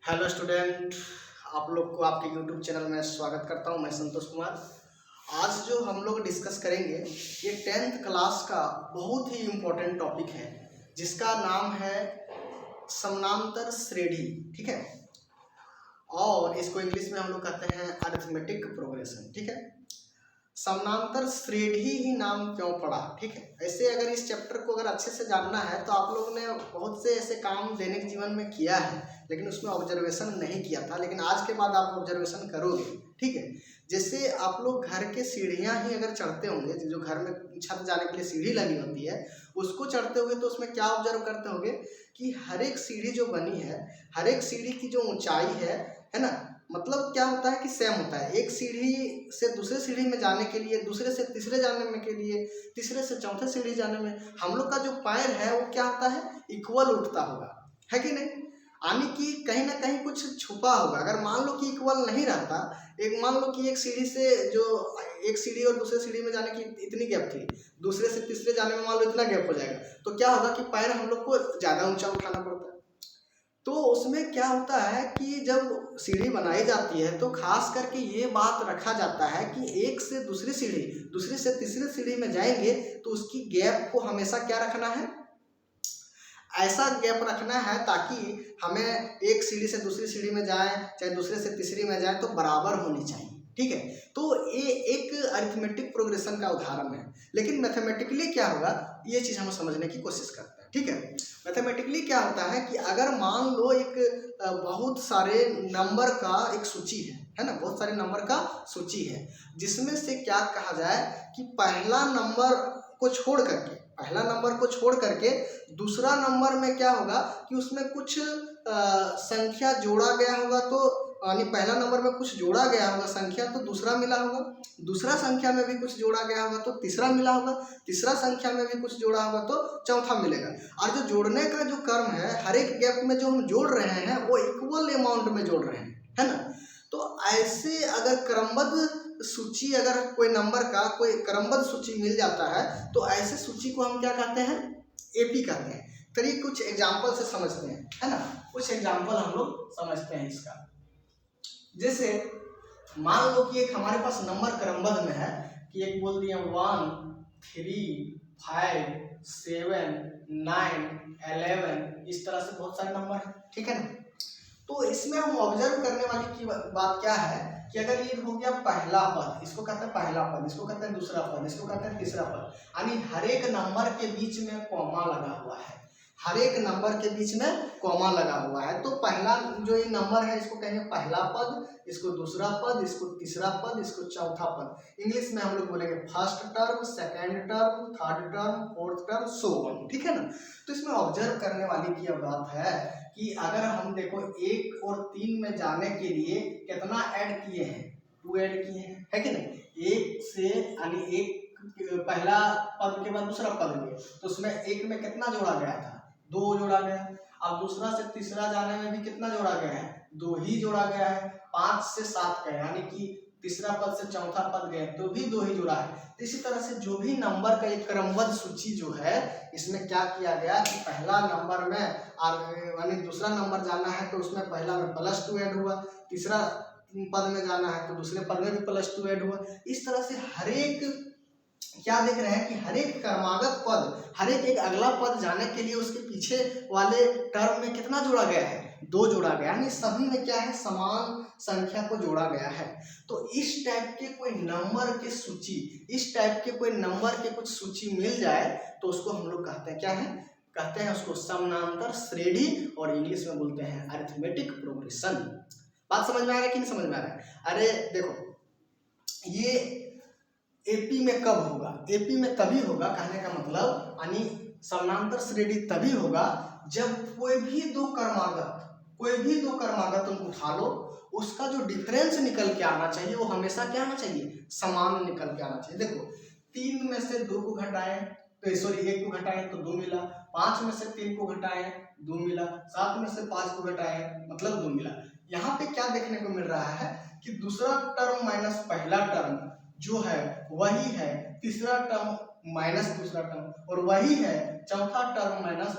Hello student, आप लोग को आपके यूट्यूब चैनल में स्वागत करता हूं। मैं संतोष कुमार। आज जो हम लोग डिस्कस करेंगे ये 10th क्लास का बहुत ही इम्पोर्टेंट टॉपिक है जिसका नाम है समानांतर श्रेणी। ठीक है, और इसको इंग्लिश में हम लोग कहते हैं अरिथमेटिक प्रोग्रेशन। ठीक है, समानांतर श्रेणी ही नाम क्यों पड़ा। ठीक है, ऐसे अगर इस चैप्टर को अगर अच्छे से जानना है तो आप लोगों ने बहुत से ऐसे काम दैनिक जीवन में किया है लेकिन उसमें ऑब्जर्वेशन नहीं किया था, लेकिन आज के बाद आप ऑब्जर्वेशन करोगे। ठीक है, जैसे आप लोग घर के सीढ़ियाँ ही अगर चढ़ते होंगे, जो घर में छत जाने के लिए सीढ़ी लगी होती है उसको चढ़ते होगे तो उसमें क्या ऑब्जर्व करते होगे कि हर एक सीढ़ी जो बनी है, हर एक सीढ़ी की जो ऊंचाई है ना, मतलब क्या होता है कि सेम होता है। एक सीढ़ी से दूसरे सीढ़ी में जाने के लिए, दूसरे से तीसरे जाने में के लिए, तीसरे से चौथे सीढ़ी जाने में हम लोग का जो पैर है वो क्या होता है, इक्वल उठता होगा, है कि नहीं। यानी कि कहीं ना कहीं कुछ छुपा होगा। अगर मान लो कि इक्वल नहीं रहता, एक मान लो कि एक सीढ़ी से जो एक सीढ़ी और दूसरे सीढ़ी में जाने की इतनी गैप थी, दूसरे से तीसरे जाने में मान लो इतना गैप हो जाएगा, तो क्या होगा कि पैर हम लोग को ज़्यादा ऊंचा उठाना पड़ता है। तो उसमें क्या होता है कि जब सीढ़ी बनाई जाती है तो खास करके ये बात रखा जाता है कि एक से दूसरी सीढ़ी, दूसरी से तीसरी सीढ़ी में जाएंगे तो उसकी गैप को हमेशा क्या रखना है, ऐसा गैप रखना है ताकि हमें एक सीढ़ी से दूसरी सीढ़ी में जाए चाहे दूसरे से तीसरी में जाए तो बराबर होनी चाहिए। ठीक है, तो ये एक अरिथमेटिक प्रोग्रेशन का उदाहरण है। लेकिन मैथमेटिकली क्या होगा ये चीज़ हम समझने की कोशिश करते हैं। ठीक है, मैथमेटिकली क्या होता है कि अगर मान लो एक बहुत सारे नंबर का एक सूची है ना, बहुत सारे नंबर का सूची है जिसमें से क्या कहा जाए कि पहला नंबर को छोड़ करके दूसरा नंबर में क्या होगा कि उसमें कुछ संख्या जोड़ा गया होगा, तो यानी पहला नंबर में कुछ जोड़ा गया होगा संख्या तो दूसरा मिला होगा, दूसरा संख्या में भी कुछ जोड़ा गया होगा तो तीसरा मिला होगा, तीसरा संख्या में भी कुछ जोड़ा होगा तो चौथा मिलेगा। और जो जोड़ने का जो क्रम है, हर एक गैप में जो हम जोड़ रहे हैं वो इक्वल अमाउंट में जोड़ रहे हैं, है ना। तो ऐसे अगर क्रमबद्ध सूची, अगर कोई नंबर का कोई क्रमबद्ध सूची मिल जाता है तो ऐसे सूची को हम क्या कहते हैं, एपी कहते हैं। चलिए कुछ एग्जाम्पल से समझते हैं, है ना, कुछ एग्जाम्पल हम लोग समझते हैं इसका। जैसे मान लो कि एक हमारे पास नंबर क्रमबद्ध में है कि एक बोल दिया 1 3 5 7 9 11, इस तरह से बहुत सारे नंबर हैं। ठीक है ना, तो इसमें हम ऑब्जर्व करने वाली की बात क्या है कि अगर ये हो गया पहला पद, इसको कहते हैं पहला पद, इसको कहते हैं दूसरा पद, इसको कहते हैं तीसरा पद, यानी हर एक नंबर के बीच में कॉमा लगा हुआ है, हर एक नंबर के बीच में कॉमा लगा हुआ है। तो पहला जो ये नंबर है इसको कहेंगे पहला पद, इसको दूसरा पद, इसको तीसरा पद, इसको चौथा पद। इंग्लिश में हम लोग बोलेंगे first term, second term, third term, fourth term, so on. ठीक है ना, तो इसमें ऑब्जर्व करने वाली की बात है कि अगर हम देखो 1 और 3 में जाने के लिए कितना ऐड किए हैं, 2 ऐड किए हैं, है कि नहीं। एक से यानी एक पहला पद के बाद दूसरा पद में, तो उसमें एक में कितना जोड़ा गया था, 2 जोड़ा गया। अब दूसरा से तीसरा जाने में भी कितना जोड़ा गया है, 2 ही जोड़ा गया है। 5 से 7 गए, यानी कि तीसरा पद से चौथा पद गए तो भी 2 ही जुड़ा है। तो इसी तरह से जो भी नंबर का एक क्रमबद्ध सूची जो है इसमें क्या किया गया कि पहला नंबर में यानी दूसरा नंबर जाना है तो उसमें पहला में +2 ऐड हुआ, तीसरा पद में जाना है तो दूसरे पद में भी +2 ऐड हुआ। इस तरह से हर एक क्या देख रहे हैं कि हर एक क्रमागत पद, हर एक अगला पद जाने के लिए उसके पीछे वाले टर्म में कितना जोड़ा गया है, 2 जोड़ा गया, यानी सभी में क्या है, समान संख्या को जोड़ा गया है। तो इस टाइप के कोई नंबर के सूची, इस टाइप के कोई नंबर के कुछ सूची मिल जाए तो उसको हम लोग कहते हैं, क्या है, कहते हैं उसको समानांतर श्रेणी, और इंग्लिश में बोलते हैं अरिथमेटिक प्रोग्रेशन। बात समझ में आ रहा है कि नहीं समझ में आ रहा है। अरे देखो, ये एपी में कब होगा, एपी में तभी होगा, कहने का मतलब यानी समानांतर श्रेणी तभी होगा जब कोई भी दो क्रमागत तुम उठा लो, उसका जो डिफरेंस निकल के आना चाहिए वो हमेशा क्या आना चाहिए, समान निकल के आना चाहिए। देखो 3 में से 2 को घटाएं तो सॉरी 1 को घटाएं तो 2 मिला, 5 में से 3 को घटाएं 2 मिला, 7 में से 5 को घटाएं मतलब 2 मिला। यहाँ पे क्या देखने को मिल रहा है कि दूसरा टर्म माइनस पहला टर्म जो है वही है तीसरा टर्म माइनस दूसरा टर्म, और वही है चौथा टर्म माइनस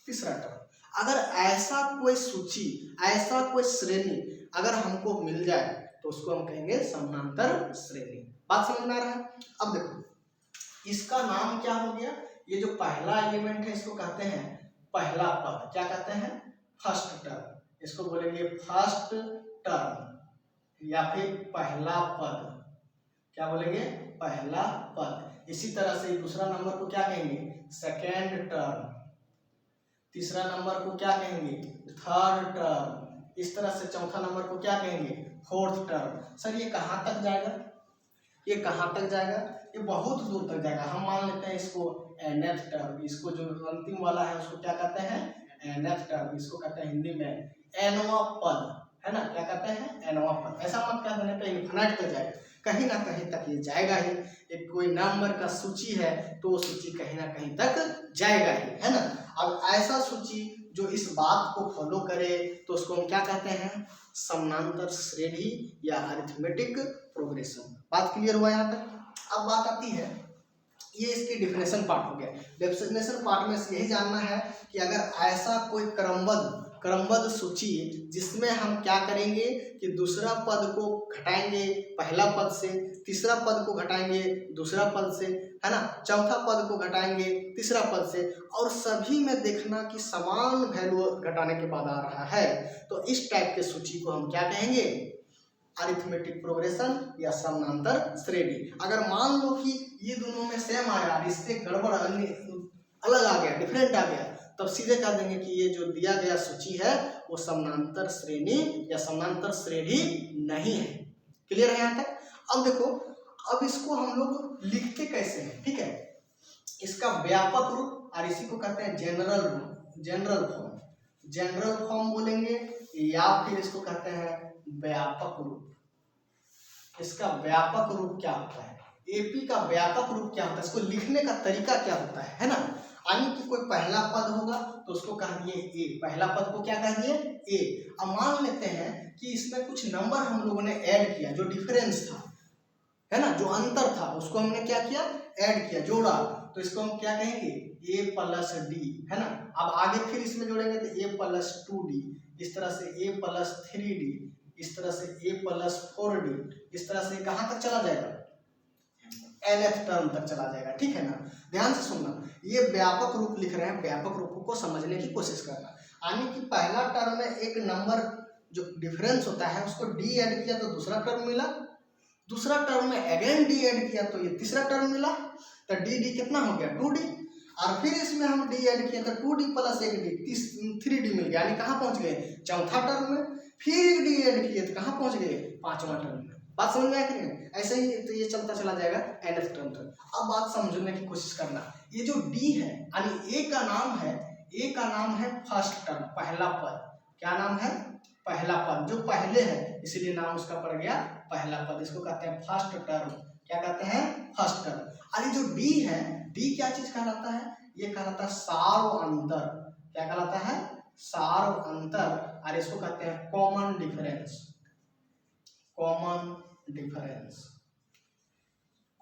तीसरा टर्म। अगर ऐसा कोई सूची, ऐसा कोई श्रेणी अगर हमको मिल जाए तो उसको हम कहेंगे समानांतर श्रेणी। बात समझ में आ रहा है? अब देखो इसका नाम क्या हो गया, ये जो पहला एलिमेंट है इसको कहते हैं पहला पद। क्या कहते हैं? First term. इसको बोलेंगे फर्स्ट टर्म या फिर पहला पद। क्या बोलेंगे? पहला पद। इसी तरह से दूसरा नंबर को क्या कहेंगे? Second term. तीसरा नंबर को क्या कहेंगे? Third term. इस तरह से चौथा नंबर को क्या कहेंगे? Fourth term. सर ये कहाँ तक जाएगा? ये कहाँ तक जाएगा? ये बहुत दूर तक जाएगा। हम मान लेते हैं इसको nth टर्म। इसको जो अंतिम वाला है उसको क्या कहते हैं? nth term. इसको कहते हैं हिंदी में nवां पद, है ना? क्या कहते हैं? nवां पद। ऐसा मत कह देने पे इन्फिनिट तक जाएगा, कहीं ना कहीं तक ये जाएगा ही। एक कोई नंबर का सूची है तो वो सूची कहीं ना कहीं तक जाएगा ही, है ना? अब ऐसा सूची जो इस बात को फॉलो करे तो उसको हम क्या कहते हैं? समानांतर श्रेणी या अरिथमेटिक प्रोग्रेशन। बात क्लियर हुआ यहाँ तक? अब बात आती है, ये इसकी डेफिनेशन पार्ट हो गया। डेफिनेशन पार्ट में यही जानना है कि अगर ऐसा कोई क्रमबद्ध सूची जिसमें हम क्या करेंगे कि दूसरा पद को घटाएंगे पहला पद से, तीसरा पद को घटाएंगे दूसरा पद से, है ना? चौथा पद को घटाएंगे तीसरा पद से, और सभी में देखना कि समान वैल्यू घटाने के बाद आ रहा है, तो इस टाइप के सूची को हम क्या कहेंगे? अरिथमेटिक प्रोग्रेशन या समानांतर श्रेणी। अगर मान लो कि ये दोनों में सेम आया, इससे गड़बड़ अलग आ गया, डिफरेंट आ गया, तब सीधे कह देंगे कि ये जो दिया गया सूची है वो समानांतर श्रेणी या समानांतर श्रेणी नहीं है। क्लियर है यहाँ तक? अब देखो, अब इसको हम लोग लिखते कैसे हैं, ठीक है? इसका व्यापक रूप, और इसी को कहते हैं जनरल रूप, जनरल फॉर्म। जनरल फॉर्म बोलेंगे या फिर इसको कहते हैं व्यापक रूप। इसका व्यापक रूप क्या होता है? एपी का व्यापक रूप क्या होता है? इसको लिखने का तरीका क्या होता है ना? यानी कि कोई पहला पद होगा तो उसको कह दिए ए, पहला पद को क्या कह दिए? ए। अब मान लेते हैं कि इसमें कुछ नंबर हम लोगों ने ऐड किया, जो डिफरेंस था, है ना, जो अंतर था, उसको हमने क्या किया? ऐड किया, जोड़ा, तो इसको हम क्या कहेंगे? ए प्लस डी, है ना? अब आगे फिर इसमें जोड़ेंगे तो ए प्लस 2d, इस तरह से ए प्लस 3d, इस तरह से ए प्लस 4d, इस तरह से कहाँ तक चला जाएगा? nth टर्म तक चला जाएगा, ठीक है ना? ध्यान से सुनना, ये व्यापक रूप लिख रहे हैं, व्यापक रूप को समझने की कोशिश करना। यानी कि पहला टर्म में एक नंबर जो डिफरेंस होता है उसको डी ऐड किया तो दूसरा टर्म मिला, दूसरा टर्म में अगेन डी ऐड किया तो ये तीसरा टर्म मिला, तो डी डी कितना हो गया? 2d, और फिर इसमें हम डी ऐड किया तो 2d प्लस 1d 3d मिल गया, यानी कहाँ पहुंच गए? चौथा टर्म में। फिर डी ऐड किए तो कहाँ पहुंच गए? पांचवा टर्म में। बात समझ में आया कि नहीं? ऐसे ही तो ये चलता चला जाएगा nth टर्म तक। अब बात समझने की कोशिश करना, ये जो d है यानी a का नाम है, a का नाम है फर्स्ट टर्म, पहला पद। क्या नाम है? पहला पद, जो पहले है इसीलिए नाम उसका पड़ गया पहला पद। इसको कहते हैं फर्स्ट टर्म। क्या कहते हैं? First term. और ये जो d है, d क्या चीज कहलाता है? ये कहलाता है सार्व अंतर। क्या कहलाता है? सार्व अंतर। और इसको कहते हैं common difference. Common difference,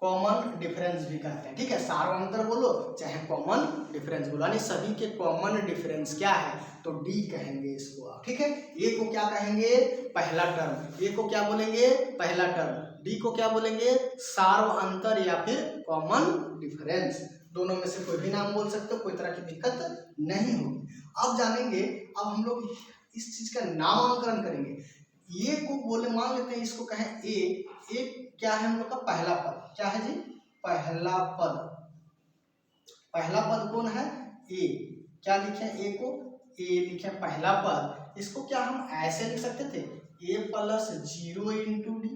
common difference भी कहते हैं, ठीक है? सार्वंतर बोलो चाहे कॉमन डिफरेंस बोलो, यानी सभी के कॉमन डिफरेंस क्या है? तो डी कहेंगे इसको आप, ठीक है? ए को क्या कहेंगे? पहला टर्म। ए को क्या बोलेंगे? पहला टर्म। डी को क्या बोलेंगे? सार्वंतर या फिर कॉमन डिफरेंस। दोनों में से कोई भी नाम बोल सकते हो, कोई तरह की दिक्कत नहीं होगी। अब जानेंगे, अब हम लोग इस चीज का नामांकन करेंगे। ये को बोले, मान लेते हैं इसको कहें ए, क्या है हम लोग का? पहला पद। क्या है जी? पहला पद। पहला पद कौन है? ए। क्या लिखे? ए को ए लिखे पहला पद। इसको क्या हम ऐसे लिख सकते थे? ए प्लस 0 इंटू डी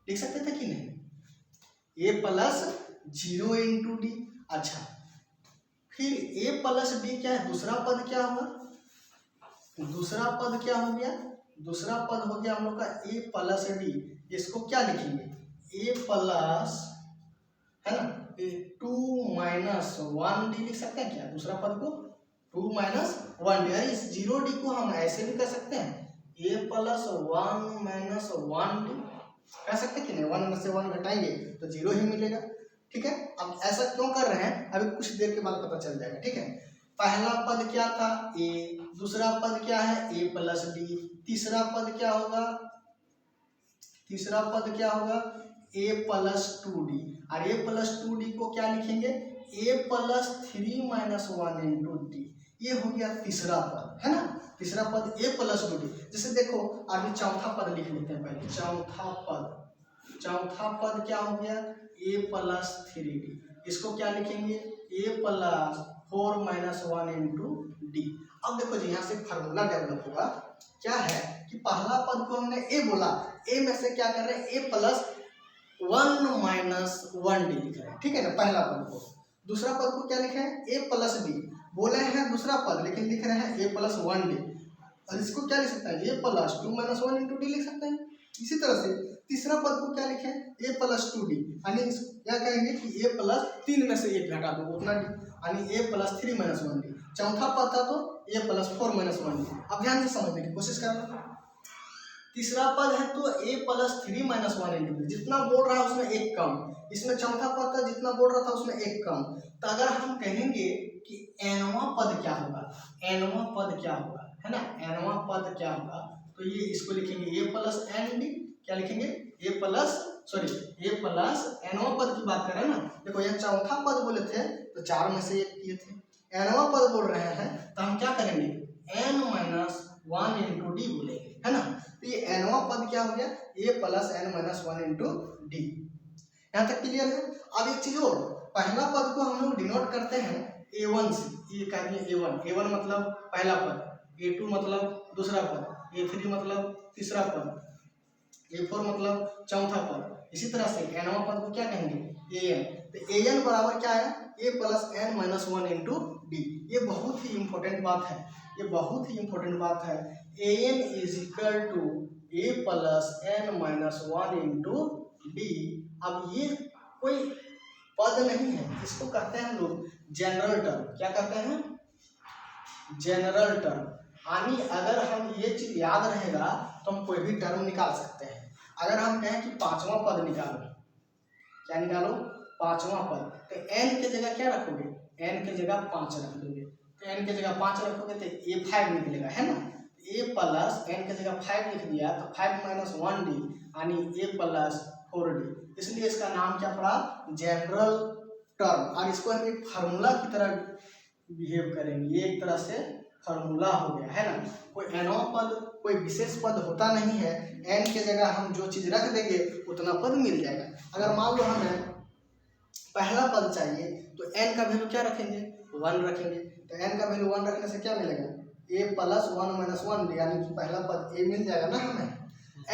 लिख सकते थे कि नहीं? ए प्लस 0 इंटू डी। अच्छा, फिर ए प्लस डी क्या है? दूसरा पद क्या हुआ? दूसरा पद क्या हो गया? दूसरा पद हो गया हम लोग का ए प्लस डी। इसको क्या लिखेंगे? ए प्लस, है ना, 2 माइनस 1d लिख सकते हैं क्या? दूसरा पद को 2 माइनस 1d। अरे इस 0d को हम ऐसे भी कर सकते हैं, ए प्लस 1 माइनस 1d कह सकते हैं कि नहीं? 1 में से 1 घटाएंगे तो 0 ही मिलेगा, ठीक है? अब ऐसा क्यों कर रहे हैं अभी कुछ देर के बाद पता चल जाएगा, ठीक है? पहला पद क्या था a, दूसरा पद क्या है a प्लस डी, तीसरा पद क्या होगा, तीसरा पद क्या होगा a प्लस 2d, और a प्लस 2d को क्या लिखेंगे a plus 3 minus 1 into D. ये हो गया तीसरा पद, है ना, तीसरा पद a प्लस 2d। जैसे देखो अभी चौथा पद लिख लेते हैं पहले, चौथा पद क्या हो गया a प्लस 3d, इसको क्या लिखेंगे a plus 4 minus 1 into D. अब देखो जी यहाँ से फार्मूला डेवलप होगा, क्या है कि पहला पद को हमने a बोला, a में से क्या कर रहे हैं a प्लस 1 माइनस 1 डी लिख रहे हैं, ठीक है ना, पहला पद को। दूसरा पद को क्या लिखे हैं a प्लस डी, बोले हैं दूसरा पद लेकिन लिख रहे हैं a प्लस 1 डी, और इसको क्या लिख सकते हैं a plus 2 minus 1 into D लिख सकते हैं। इसी तरह से तीसरा पद को क्या लिखे a प्लस 2d, यानी क्या कहेंगे कि a प्लस 3 में से 1 घटा दो उतना डी, यानी a प्लस 3 माइनस 1 डी। चौथा पद था तो a प्लस 4 माइनस 1 डी। अब ध्यान से समझने की कोशिश करना, तीसरा पद है तो a plus 3 minus 1 into D, जितना बोल रहा है उसमें एक कम, इसमें चौथा पद था जितना बोल रहा था उसमें एक कम। तो अगर हम कहेंगे कि nवां पद क्या होगा, nवां पद क्या होगा, है ना, nवां पद क्या होगा, तो ये इसको लिखेंगे a प्लस एन डी, क्या लिखेंगे a प्लस nवां पद की बात कर रहे हैं ना। देखो ये चौथा पद बोले थे तो 4 में से 1 किए थे, nवां पद बोल रहे हैं तो हम क्या करेंगे n माइनस 1 इंटू डी बोलेंगे, है ना। तो ये nवां पद क्या हो गया a plus n minus 1 into D. यहाँ तक क्लियर है। अब एक चीज और, पहला पद को हम लोग डिनोट करते हैं a1 से, ये कह दिए a1 मतलब पहला पद, a2 मतलब दूसरा पद, a3 मतलब तीसरा पद, a4 मतलब चौथा पद। इसी तरह से nवां पद को क्या कहेंगे an, तो an बराबर क्या है a plus n minus 1 into D. ये बहुत ही इंपॉर्टेंट बात है, ये बहुत ही इंपॉर्टेंट बात है। an is equal to a plus n minus 1 into D. अब ये कोई पद नहीं है, इसको कहते हैं हम लोग जनरल टर्म। क्या कहते हैं, जनरल टर्म। यानी अगर हम ये चीज याद रहेगा तो हम कोई भी टर्म निकाल सकते हैं। अगर हम कहें कि पांचवा पद निकालो, क्या निकालो पांचवा पद, तो n के जगह क्या रखोगे, n के जगह 5 रख दोगे, तो n के जगह 5 रखोगे तो a5 निकलेगा, है ना। a प्लस n के जगह 5 लिख दिया तो 5 माइनस 1 डी, यानी a प्लस 4d। इसलिए इसका नाम क्या पड़ा जनरल टर्म, और इसको हम एक फार्मूला की तरह बिहेव करेंगे। ये एक तरह से फार्मूला हो गया, है ना। कोई nवां पद कोई विशेष पद होता नहीं है, n के जगह हम जो चीज रख देंगे उतना पद मिल जाएगा। अगर मान लो हमें पहला पद चाहिए तो n का वैल्यू क्या रखेंगे 1 रखेंगे, तो n का वैल्यू 1 रखने से क्या मिलेगा a प्लस 1 माइनस 1 यानी कि पहला पद a मिल जाएगा ना हमें।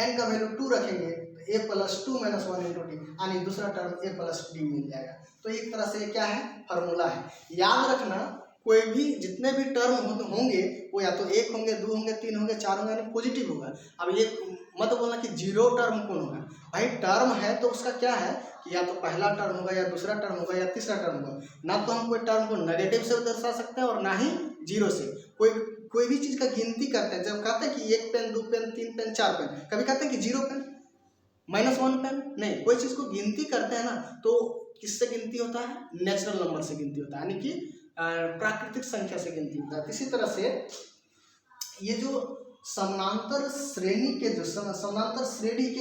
n का वैल्यू 2 रखेंगे तो a plus 2 minus 1 into D, यानी दूसरा टर्म a प्लस डी मिल जाएगा। तो एक तरह से क्या है फार्मूला है। याद रखना कोई भी जितने भी टर्म होंगे वो या तो 1 होंगे, 2 होंगे, 3 होंगे, 4 होंगे, यानी पॉजिटिव होगा। अब ये मत बोलना कि जीरो टर्म कौन होगा, भाई टर्म है तो उसका क्या है कि या तो पहला टर्म होगा या दूसरा टर्म होगा या तीसरा टर्म होगा। ना तो हम कोई टर्म को नेगेटिव से दर्शा सकते हैं और ना ही जीरो से। कोई भी चीज़ का गिनती करते हैं, जब कहते हैं कि 1 पेन 2 पेन 3 पेन 4 पेन, कभी कहते हैं कि 0 पेन माइनस 1 पेन, नहीं। कोई चीज़ को गिनती करते हैं ना तो किससे गिनती होता है, नेचुरल नंबर से गिनती होता है, यानी कि प्राकृतिक संख्या से गिनती होता है। इसी तरह से ये जो समानांतर श्रेणी के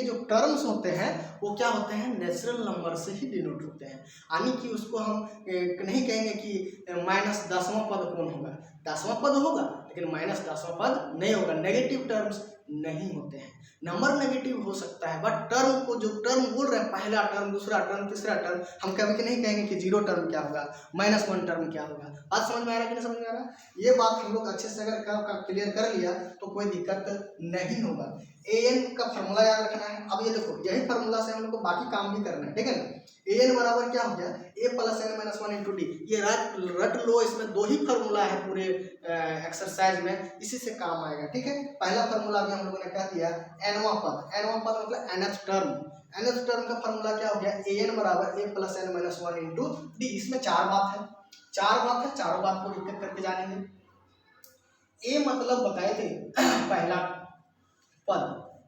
जो टर्म्स होते हैं वो क्या होते हैं नेचुरल नंबर से ही डिनोट होते हैं। यानी कि उसको हम नहीं कहेंगे कि माइनस 10वां पद कौन होगा, 10वां पद होगा लेकिन माइनस 10वां पद नहीं होगा। नेगेटिव टर्म्स नहीं होते हैं। नंबर नेगेटिव हो सकता है बट टर्म को जो टर्म बोल रहे हैं पहला टर्म, दूसरा टर्म, तीसरा टर्म, हम कभी नहीं कहेंगे कि 0 टर्म क्या होगा, -1 टर्म क्या होगा। बात समझ में आ रहा है कि नहीं समझ में आ रहा है? ये बात हम लोग अच्छे से अगर क्लियर कर लिया तो कोई दिक्कत नहीं होगा। an का फार्मूला याद रखना है। अब ये देखो यही फार्मूला से हम लोग को बाकी काम भी करना है, ठीक है ना। an बराबर क्या हो गया a plus n minus 1 into D. ये रट लो, इसमें 2 ही फार्मूला है पूरे एक्सरसाइज में, इसी से काम आएगा, ठीक है। पहला फार्मूला भी हम लोगों ने कह दिया nवां पद मतलब nth टर्म का फार्मूला क्या हो गया an बराबर a plus n minus 1 into D. इसमें 4 बात है, चारों बात को डिस्कस करके जानेंगे। a मतलब बताए थे पहला पद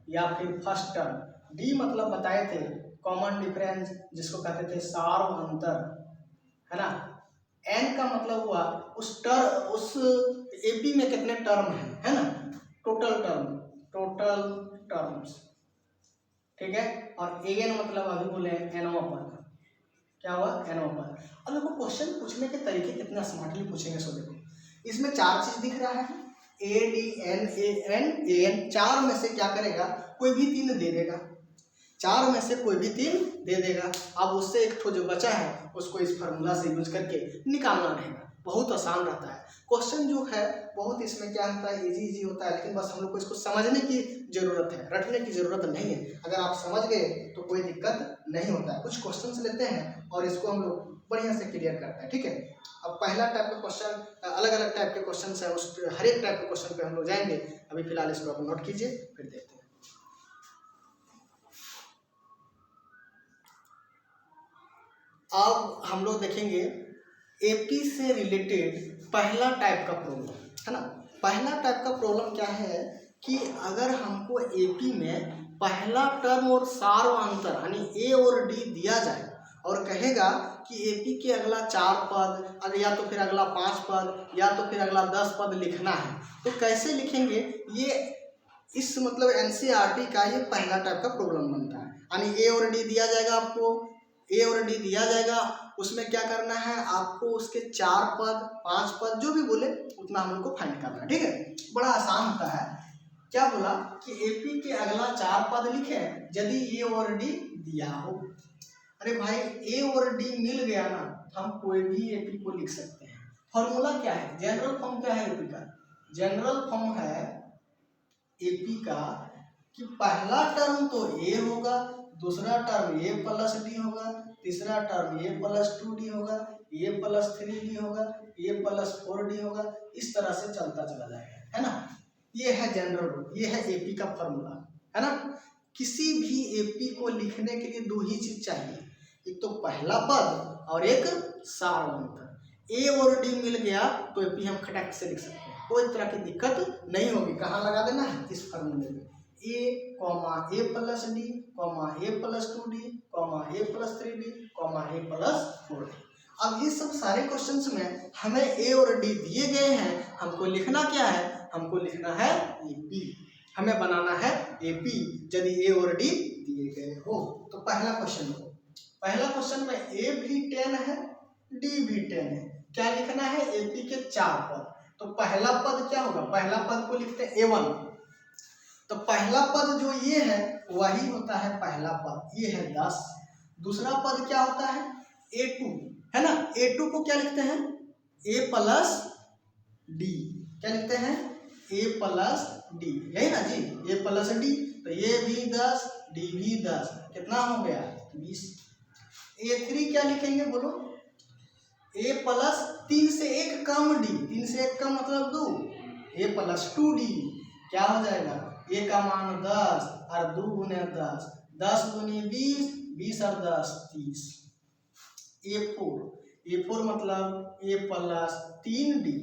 या फिर फर्स्ट टर्म, डी मतलब बताए थे कॉमन डिफरेंस जिसको कहते थे सार्व अंतर, है ना। एन का मतलब हुआ उस एपी में कितने टर्म है ना, टोटल टर्म्स, ठीक है। और एन मतलब अभी बोले एनवा पद, क्या हुआ एनवा पद। अब देखो क्वेश्चन पूछने के तरीके कितना स्मार्टली पूछेंगे। सो देखो इसमें 4 चीज दिख रहा है, A D N A N A N, 4 में से क्या करेगा, कोई भी 3 दे देगा, 4 में से कोई भी 3 दे देगा। अब उससे एक ठो जो बचा है उसको इस फार्मूला से यूज करके निकालना रहेगा। बहुत आसान रहता है क्वेश्चन जो है, बहुत इसमें क्या होता है, इजी होता है, लेकिन बस हम लोग को इसको समझने की जरूरत है, रटने की जरूरत नहीं है। अगर आप समझ गए तो कोई दिक्कत नहीं होता है। कुछ क्वेश्चन लेते हैं और इसको हम लोग बढ़िया से क्लियर करते हैं, ठीक है। अब पहला टाइप का क्वेश्चन, अलग अलग टाइप के क्वेश्चन है, उस हर एक टाइप के क्वेश्चन पे हम लोग जाएंगे। अभी फिलहाल इसको आप नोट कीजिए, फिर देखते हैं। अब हम लोग देखेंगे एपी से रिलेटेड पहला टाइप का प्रॉब्लम, है ना। पहला टाइप का प्रॉब्लम क्या है कि अगर हमको एपी में पहला टर्म और सार्वअंतर यानी ए और डी दिया जाए और कहेगा कि एपी के अगला 4 पद या तो फिर अगला 5 पद या तो फिर अगला 10 पद लिखना है, तो कैसे लिखेंगे ये, इस मतलब एनसीईआरटी का ये पहला टाइप का प्रॉब्लम बनता है। यानी ए और डी दिया जाएगा, आपको ए और डी दिया जाएगा, उसमें क्या करना है आपको, उसके 4 पद 5 पद जो भी बोले उतना हम लोग को फाइंड करना है, ठीक है। बड़ा आसान होता है। क्या बोला कि एपी के अगला 4 पद लिखे यदि ए और डी दिया हो। अरे भाई ए और डी मिल गया ना, हम कोई भी एपी को लिख सकते हैं। फॉर्मूला क्या है, जनरल फॉर्म क्या है एपी का, जनरल फॉर्म है एपी का कि पहला टर्म तो ए होगा, दूसरा टर्म ए प्लस डी होगा, तीसरा टर्म ए प्लस 2डी होगा, ए प्लस 3डी होगा, ए प्लस 4डी होगा, इस तरह से चलता चला जाएगा, है ना। ये है जनरल रूल, ये है एपी का फॉर्मूला, है ना। किसी भी एपी को लिखने के लिए 2 ही चीज चाहिए, एक तो पहला पद और एक सार्वअंतर। ए और डी मिल गया तो एपी हम खटक से लिख सकते हैं, कोई तरह की दिक्कत नहीं होगी। कहाँ लगा देना है, इस फार्मूले में, ए कॉमा ए प्लस डी कॉमा ए प्लस 2डी कॉमा ए प्लस 3डी कॉमा ए प्लस 4डी। अब ये सब सारे क्वेश्चंस में हमें ए और डी दिए गए हैं, हमको लिखना क्या है, हमको लिखना है एपी, हमें बनाना है एपी यदि ए और डी दिए गए हो। तो पहला क्वेश्चन हो, पहला क्वेश्चन में ए भी 10 है डी भी 10 है, क्या लिखना है, एपी के 4 पद। तो पहला पद क्या होगा, पहला पद को लिखते हैं A1, तो पहला पद जो ये है वही होता है पहला पद, ये है 10। दूसरा पद क्या होता है A2, है ना। A2 को क्या लिखते हैं, A प्लस डी, क्या लिखते हैं, A प्लस डी, यही ना जी, A प्लस डी। तो ये भी 10 डी भी 10, कितना हो गया 20। A3 क्या लिखेंगे बोलो, A प्लस 3 से 1 कम डी, 3 से 1 कम मतलब 2, A प्लस 2डी, क्या हो जाएगा, ए का मान 10 और 2 गुने 10, 10 गुने 20, 20 और 10 30। A4 मतलब A प्लस 3डी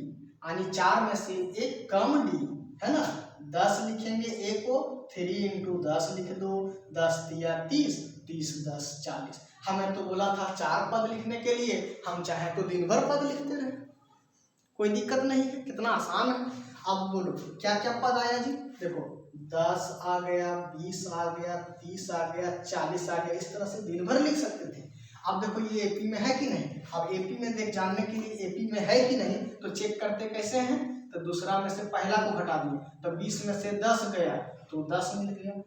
यानी 4 में से 1 कम डी, है ना। 10 लिखेंगे ए को, 3 इंटू 10 लिख दो, 10 तिया 30, 30 10 40। हमें तो बोला था 4 पद लिखने के लिए, हम चाहे तो दिन भर पद लिखते रहे, कोई दिक्कत नहीं है, कितना आसान है। अब बोलो क्या क्या पद आया जी, देखो 10 आ गया, 20 आ गया, 30 आ गया, 40 आ गया, इस तरह से दिन भर लिख सकते थे। अब देखो ये एपी में है कि नहीं, अब एपी में देख जानने के लिए एपी में है कि नहीं तो चेक करते कैसे हैं, तो दूसरा में से पहला को घटा दिए, तो 20 में से 10 गया तो 10 मिल गया,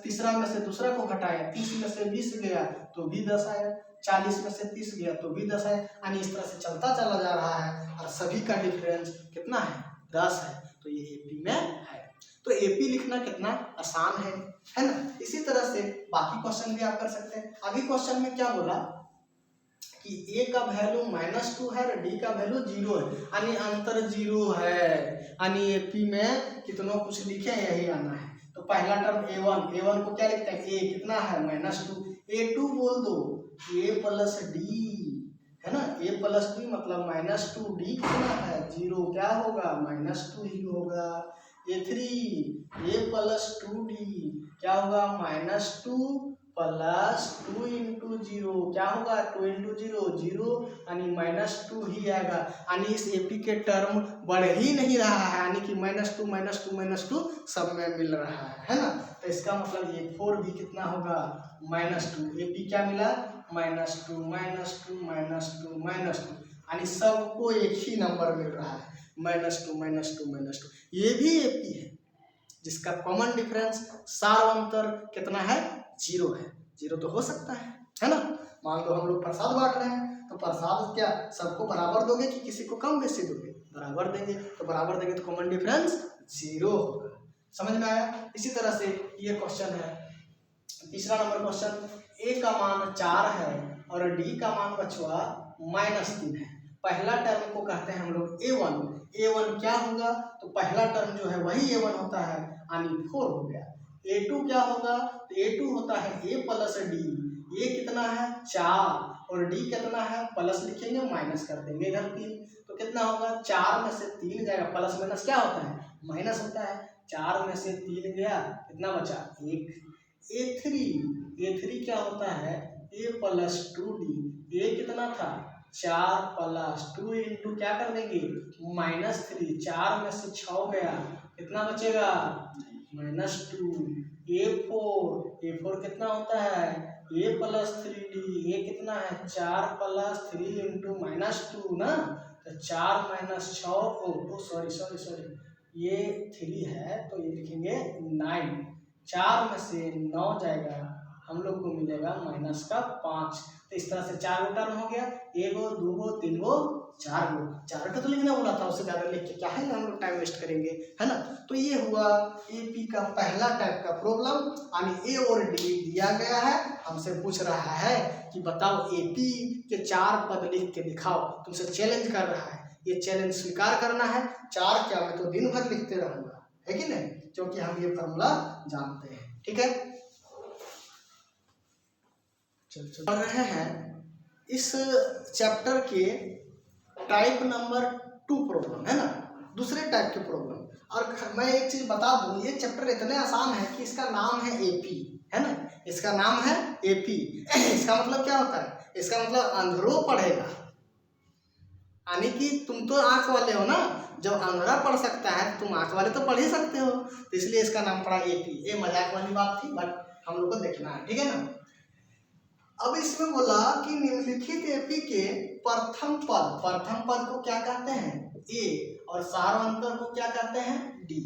तीसरा में से दूसरा को घटाया, 30 में से 20 गया तो भी 10 आया, 40 में से 30 गया तो भी 10 आया, यानी इस तरह से चलता चला जा रहा है और सभी का डिफरेंस कितना है 10 है, तो ये एपी में है। तो एपी लिखना कितना आसान है ना। इसी तरह से बाकी क्वेश्चन भी आप कर सकते हैं। अभी क्वेश्चन में क्या बोला कि ए का वैल्यू -2 है और डी का वैल्यू 0 है, यानी अंतर 0 है, यानी एपी में कितना कुछ लिखे यही आना है। तो पहला टर्म A1 को क्या लिखते हैं, ए कितना है -2, A2 बोल दो A प्लस डी, है ना, A प्लस डी मतलब -2, डी कितना है 0, क्या होगा -2 ही होगा। A3 A प्लस 2D क्या होगा -2 प्लस 2 इंटू जीरो क्या होगा 2 इंटू जीरो जीरो यानी -2 ही आएगा। यानी इस एपी के टर्म बढ़ ही नहीं रहा है, यानी कि -2 सब में मिल रहा है ना। तो इसका मतलब ये 4 भी कितना होगा -2। एपी क्या मिला -2 यानी सबको एक ही नंबर मिल रहा है -2। ये भी एपी है जिसका कॉमन डिफरेंस सार अंतर कितना है 0 है। 0 तो हो सकता है ना। मान लो हम लोग प्रसाद बांट रहे हैं तो प्रसाद क्या सबको बराबर दोगे कि किसी को कम बेसी दोगे, बराबर देंगे। तो बराबर देंगे तो कॉमन डिफरेंस 0 होगा। समझ में आया। इसी तरह से ये क्वेश्चन है तीसरा नंबर क्वेश्चन, ए का मान 4 है और डी का मान बचवा -3 है। पहला टर्म को कहते हैं हम लोग A1 क्या होगा तो पहला टर्म जो है वही A1 होता है यानी 4 हो गया। A2 क्या होगा तो A2 होता है A प्लस डी। A कितना है 4 और D कितना है प्लस लिखेंगे माइनस कर देंगे इधर 3 तो कितना होगा 4 में से 3 जाएगा, प्लस माइनस क्या होता है माइनस होता है। 4 में से 3 गया कितना बचा 1। A3 क्या होता है A प्लस 2D। A कितना था 4 प्लस 2 इंटू क्या कर देंगे -3। 4 में से 6 गया कितना बचेगा -2। A4 कितना होता है A प्लस 3D। A कितना है 4 प्लस 3 इंटू -2 ना। तो 4 माइनस 6 सॉरी ये 3 है तो ये लिखेंगे 9। 4 में से 9 जाएगा हम लोग को मिलेगा -5। तो इस तरह से 4 गो टर्म हो गया 1 गो 2 गो 3 गो 4 गो। 4 का तो लिखना बोला था, उससे ज़्यादा लिख के क्या है हम लोग टाइम वेस्ट करेंगे है ना। तो ये हुआ एपी का पहला टाइप का प्रॉब्लम। यानी ए और डी दिया गया है, हमसे पूछ रहा है कि बताओ एपी के 4 पद लिख के दिखाओ। तुमसे चैलेंज कर रहा है, ये चैलेंज स्वीकार करना है। 4 क्या मैं तो दिन भर लिखते रहूँगा है कि नहीं, क्योंकि हम ये फॉर्मूला जानते हैं। ठीक है पढ़ रहे हैं इस चैप्टर के टाइप नंबर 2 प्रॉब्लम है ना, दूसरे टाइप के प्रॉब्लम। और मैं एक चीज बता दूं, ये चैप्टर इतने आसान है कि इसका नाम है एपी है ना, इसका नाम है एपी। इसका मतलब क्या होता है, इसका मतलब अंधेरों पढ़ेगा। यानी कि तुम तो आंख वाले हो ना, जब अंधेरा पढ़ सकता है तुम आंख वाले तो पढ़ ही सकते हो, तो इसलिए इसका नाम पड़ा एपी। ये मजाक वाली बात थी बट हम लोग को देखना है, ठीक है ना। अब इसमें बोला कि निम्नलिखित एपी के प्रथम पद को क्या कहते हैं ए और सारांतर को क्या कहते हैं डी,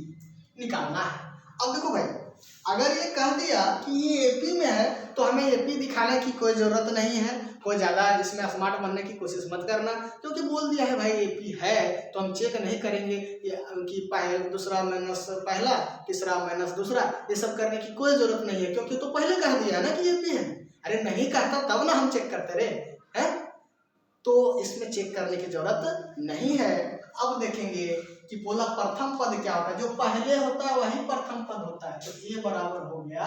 निकालना है। अब देखो भाई, अगर ये कह दिया कि ये एपी में है तो हमें एपी दिखाने की कोई जरूरत नहीं है, कोई ज़्यादा इसमें स्मार्ट बनने की कोशिश मत करना, क्योंकि बोल दिया है भाई एपी है तो हम चेक नहीं करेंगे कि पहले दूसरा माइनस पहला तीसरा माइनस दूसरा, ये सब करने की कोई जरूरत नहीं है, क्योंकि तो पहले कह दिया ना कि एपी है। अरे नहीं कहता तब ना हम चेक करते रहे हैं, तो इसमें चेक करने की जरूरत नहीं है। अब देखेंगे कि बोला प्रथम पद क्या होता है, जो पहले होता है वही प्रथम पद होता है। तो ये बराबर हो गया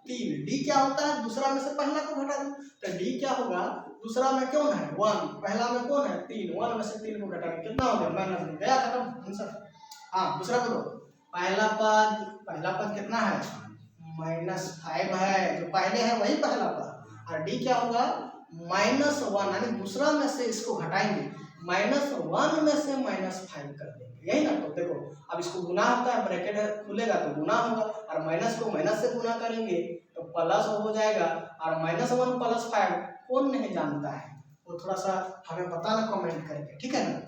3। डी क्या होता है, दूसरा में से पहला को घटा दो, तो डी क्या होगा, दूसरा में कौन है 1, पहला में कौन है 3, 1 में से 3 को घटा कितना हो गया माइनस गया, खत्म आंसर। हाँ दूसरा बोलो, पहला पद कितना है -5 है, जो पहले है वही पहला पद। और डी क्या होगा -1, यानी दूसरा में से इसको घटाएंगे, -1 में से -5 कर देंगे, यही ना। तो देखो अब इसको गुना होता है, ब्रैकेट खुलेगा तो गुना होगा, और माइनस को माइनस से गुना करेंगे तो प्लस हो जाएगा। और -1 + 5 कौन नहीं जानता है, वो थोड़ा सा हमें बताना कमेंट करके, ठीक है ना।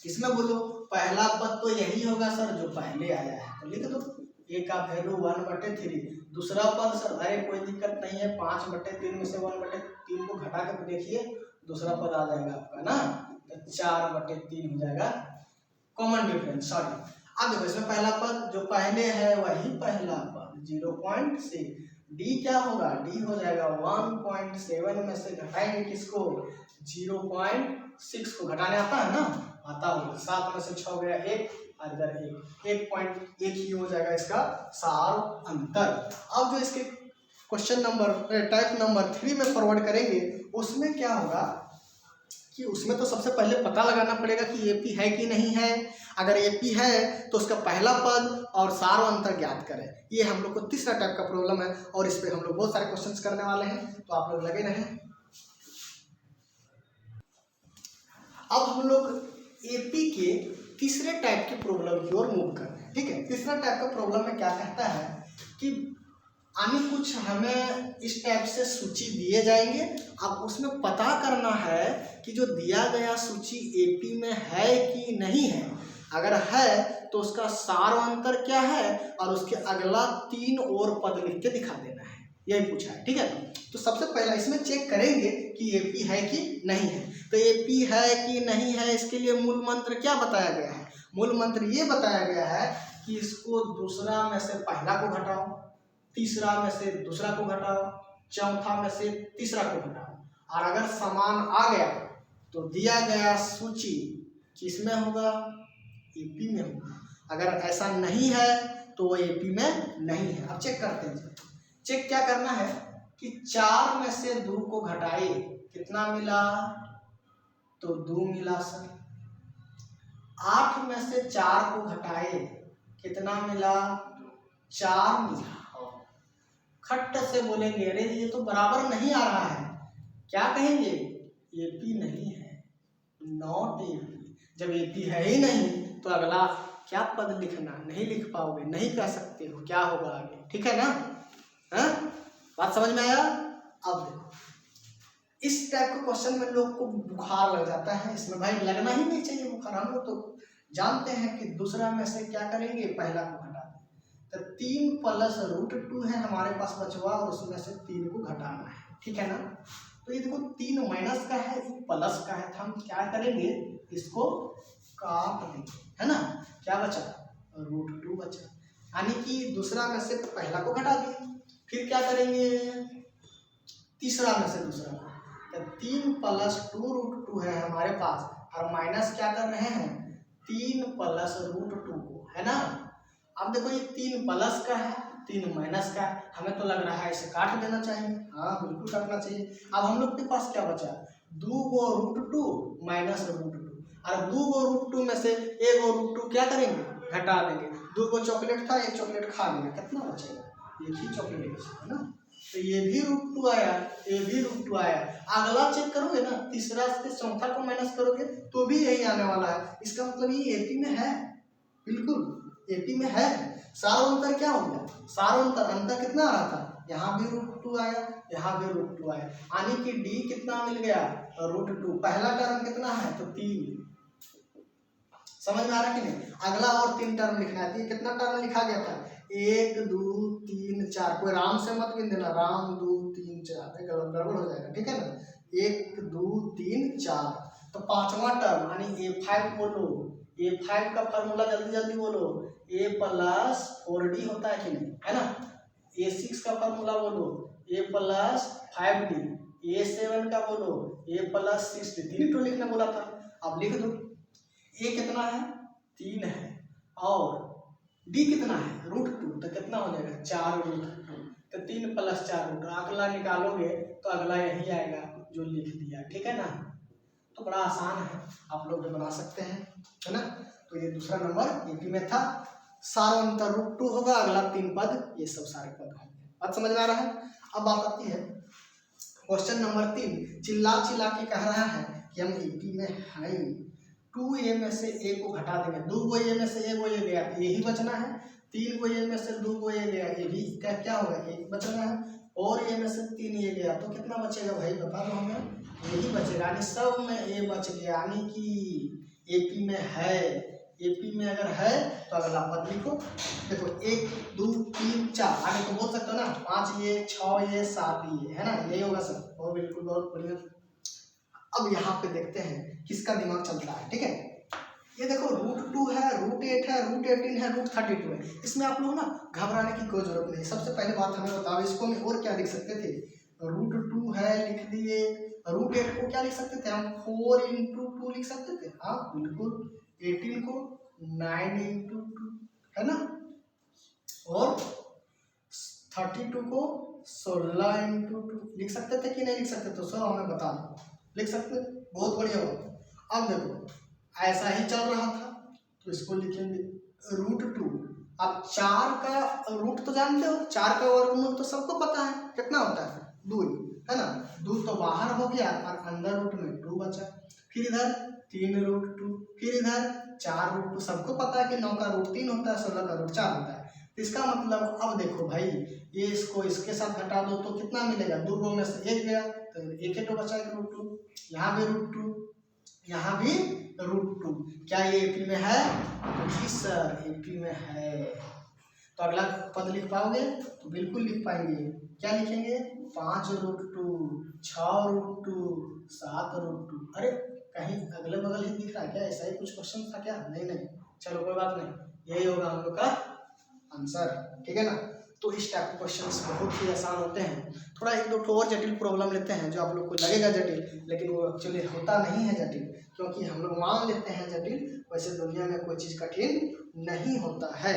इसमें बोलो पहला पद तो यही होगा सर जो पहले आया है, तो लिख दो ए का वैल्यू 1/3। दूसरा पद सर अरे कोई दिक्कत नहीं है, 5/3 में से 1/3 को घटा कर देखिए दूसरा पद आ जाएगा आपका ना, तो 4/3 हो जाएगा कॉमन डिफरेंस। सॉरी अब देखो इसमें पहला पद जो पहले है वही पहला पद 0.6। डी क्या होगा, डी हो जाएगा 1.7 में से घटाएंगे किसको 0.6 को, घटाने आता है ना, आता होगा। 7 में से 6 गया 1 और इधर 1.1 ही हो जाएगा इसका सार अंतर। अब जो इसके क्वेश्चन नंबर टाइप नंबर 3 में फॉरवर्ड करेंगे उसमें क्या होगा कि उसमें तो सबसे पहले पता लगाना पड़ेगा कि एपी है कि नहीं है। अगर एपी है तो उसका पहला पद और सार अंतर ज्ञात करें। ये हम लोग को तीसरा टाइप का प्रॉब्लम है और इस पे हम लोग बहुत सारे क्वेश्चंस करने वाले हैं, तो आप लोग लगे रहें। अब हम लोग एपी के तीसरे टाइप की प्रॉब्लम की ओर मूव कर रहे हैं। ठीक है, तीसरा टाइप का प्रॉब्लम में क्या कहता है कि आने कुछ हमें इस टाइप से सूची दिए जाएंगे, अब उसमें पता करना है कि जो दिया गया सूची एपी में है कि नहीं है। अगर है तो उसका सार अंतर क्या है और उसके अगला 3 और पद लिख के दिखा देना है, यही पूछा है। ठीक है, तो सबसे पहला इसमें चेक करेंगे कि एपी है कि नहीं है। तो एपी है कि नहीं है, इसके लिए मूल मंत्र क्या बताया गया है? मूल मंत्र ये बताया गया है कि इसको दूसरा में से पहला को घटाओ, तीसरा में से दूसरा को घटाओ, चौथा में से तीसरा को घटाओ, और अगर समान आ गया तो दिया गया सूची किसमें होगा? एपी में होगा। अगर ऐसा नहीं है तो वो एपी में नहीं है। अब चेक करते हैं। चेक क्या करना है कि 4 में से 2 को घटाए, कितना मिला? तो 2 मिला सर। 8 में से 4 को घटाए, कितना मिला? 4 मिला। खट्ट से बोलेंगे अरे ये तो बराबर नहीं आ रहा है, क्या कहेंगे? एपी नहीं है, नॉट एपी। जब एपी है ही नहीं तो अगला क्या पद लिखना? नहीं लिख पाओगे, नहीं कह सकते हो क्या होगा आगे। ठीक है ना? बात समझ में आया? अब देखो, इस टाइप के क्वेश्चन में लोग को बुखार लग जाता है। इसमें भाई लगना ही नहीं चाहिए बुखार। हम लोग तो जानते हैं कि दूसरा में से क्या करेंगे? पहला को घटा दें। तो 3 प्लस √2 है हमारे पास बचवा, और उसमें से 3 को घटाना है। ठीक है ना? तो ये देखो 3 माइनस का है, ये प्लस का है, तो हम क्या करेंगे? इसको काट देंगे, है ना? क्या बचा? √2 बचा, यानी कि दूसरा में से पहला को घटा दिए। फिर क्या करेंगे? तीसरा में से दूसरा को। तो 3 प्लस 2√2 है हमारे पास, और माइनस क्या कर रहे हैं? 3 प्लस √2 को, है ना? अब देखो ये 3 प्लस का है, 3 माइनस का है, हमें तो लग रहा है इसे काट देना चाहिए। हाँ बिल्कुल काटना चाहिए। अब हम लोग के पास क्या बचा? 2 √2 माइनस √2, और 2 √2 में से 1 √2 क्या करेंगे? घटा देंगे। 2 चॉकलेट था, 1 चॉकलेट खा लिया, कितना बचेगा? 1 ही चॉकलेट बचेगा ना। तो ये भी √2 आया, ये भी √2 आया। अगला चेक करोगे ना, तीसरा से चौथा को माइनस करोगे तो भी यही आने वाला है। इसका मतलब ये एपी में है, बिल्कुल एपी में है। सार अंतर क्या हो गया? सार अंतर कितना आ रहा था? यहाँ भी √2 आया, यहाँ भी √2 आया, यानी कि डी कितना मिल गया? √2। पहला टर्म कितना है? तो 3। समझ में आ रहा कि नहीं? अगला और 3 टर्म लिखना है। कितना टर्म लिखा गया था? 1 2 3 4। कोई राम से मत गिन देना, राम 2 3 4 गड़बड़ हो जाएगा। ठीक है ना? 1 2 3 4। तो 5वां टर्म यानी A5 बोलो। A5 का फॉर्मूला जल्दी जल्दी बोलो। A प्लस 4D होता है कि नहीं, है ना? A6 का फॉर्मूला बोलो। A plus 5D। A7 का बोलो। A plus 6D। 3 तो लिखना बोला था, अब लिख दो। A कितना है? 3 है, और D कितना है? √2। तो कितना हो जाएगा? 4√2। तो 3 प्लस 4√2। अगला निकालोगे तो अगला यही आएगा जो लिख दिया। ठीक है ना? तो बड़ा आसान है, आप लोग भी बना सकते हैं, है ना? तो ये दूसरा नंबर एपी में था। सार अंतर √2 होगा, अगला 3 पद, ये सब सारे पद होंगे। बात समझ में आ रहा है? अब बात आती है क्वेश्चन नंबर 3। चिल्ला चिल्ला के कह रहा है कि हम एपी में हैं। 2a में से a को घटा देंगे। 2 को a में से 1 को a गया, यही बचना है। 3 को a में से 2 को a गया, ये भी क्या होगा? 1 बचना है। और a में से 3 a गया, तो कितना बचेगा भाई? बता दो हमें। यही बचेगा, यानी सब में a बच गया, यानी कि एपी में है। एपी में अगर है तो अगला पद लिखो। देखो 1 2 3 4, आगे तो बोल सकते हो ना, 5a 6a 7a, है ना? यही होगा सर। और बिल्कुल बहुत बढ़िया। अब यहाँ पे देखते हैं किसका दिमाग चलता है। ठीक है, ये देखो √2 है, √8 है, √18 है, √32 है। इसमें आप लोग ना घबराने की कोई जरूरत नहीं। सबसे पहले बात हमें बताओ, इसको हम और क्या लिख सकते थे? √2 है लिख दिए, √8 को क्या लिख सकते थे हम? 4 × 2 लिख सकते थे। हाँ बिल्कुल। 18 को 9 × 2, है ना? और 32 को 16 × 2 लिख सकते थे कि नहीं लिख सकते? तो सर हमें बता दो, लिख सकते थे? बहुत बढ़िया बात। अब देखो ऐसा ही चल रहा था तो इसको लिखेंगे √2। अब 4 का रूट तो जानते हो, 4 का वर्गमूल तो सबको पता है कितना होता है 2, है ना। 2 तो बाहर हो गया और अंदर रूट में 2 बचा। फिर इधर 3√2, फिर इधर 4√2। सबको पता है कि 9 का रूट 3 होता है, 16 का रूट 4 होता है। तो इसका मतलब अब देखो भाई ये इसको इसके साथ घटा दो तो कितना मिलेगा, 2 में से 1 गया तो 1 तो बचा √2। यहाँ भी √2, यहाँ भी √2। क्या ये एपी में है? जी सर एपी में है। तो अगला पद लिख पाओगे? तो बिल्कुल लिख पाएंगे। क्या लिखेंगे? 5√2, 6√2, 7√2। अरे कहीं अगले बगल ही दिख रहा है क्या? ऐसा ही कुछ क्वेश्चन था क्या? नहीं नहीं, चलो कोई बात नहीं, यही होगा हम लोग का आंसर, ठीक है ना। तो इस टाइप के क्वेश्चंस बहुत ही आसान होते हैं। थोड़ा 1-2 और जटिल प्रॉब्लम लेते हैं जो आप लोग को लगेगा जटिल, लेकिन वो एक्चुअली होता नहीं है जटिल, क्योंकि हम लोग मान लेते हैं जटिल। वैसे दुनिया में कोई चीज़ कठिन नहीं होता है।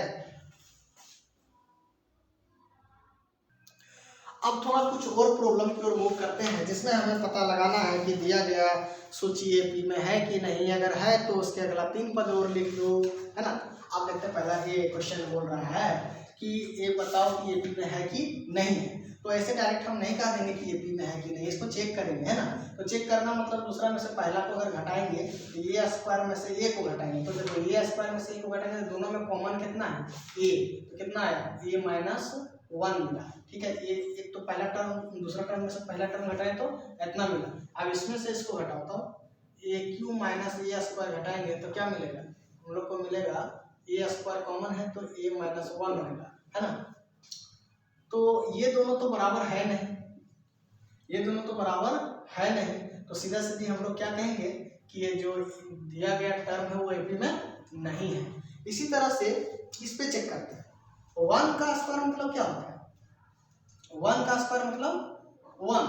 अब थोड़ा कुछ और प्रॉब्लम की ओर मूव करते हैं जिसमें हमें पता लगाना है कि दिया गया सूची एपी में है कि नहीं। अगर है तो उसके अगला 3 पद और लिख दो, है ना। आप देखते हैं पहला ये क्वेश्चन बोल रहा है कि ये बताओ कि एपी में है कि नहीं है। तो ऐसे डायरेक्ट हम नहीं कह देंगे कि एपी में है कि नहीं, इसको चेक करेंगे, है ना। तो चेक करना मतलब दूसरा में से पहला को अगर घटाएंगे तो ये स्क्वायर में से ए को घटाएंगे। तो देखो ये स्क्वायर में से ए को घटाएंगे तो दोनों में कॉमन कितना है? ए। तो कितना आया? a-1 मिला, ठीक है। ये एक तो पहला टर्म दूसरा टर्म में से पहला टर्म घटाएं तो इतना मिला। अब इसमें से इसको घटाओ तो a³ माइनस a² घटाएंगे तो क्या मिलेगा? हम लोग को मिलेगा a² कॉमन है तो a-1 रहेगा, है ना। तो ये दोनों तो बराबर है नहीं, ये दोनों तो बराबर है नहीं, तो सीधा सीधी हम लोग क्या कहेंगे कि ये जो दिया गया टर्म है वो एपी में नहीं है। इसी तरह से इस पे चेक करते हैं। 1 का स्क्वायर मतलब क्या होता है? 1 का स्क्वायर मतलब 1,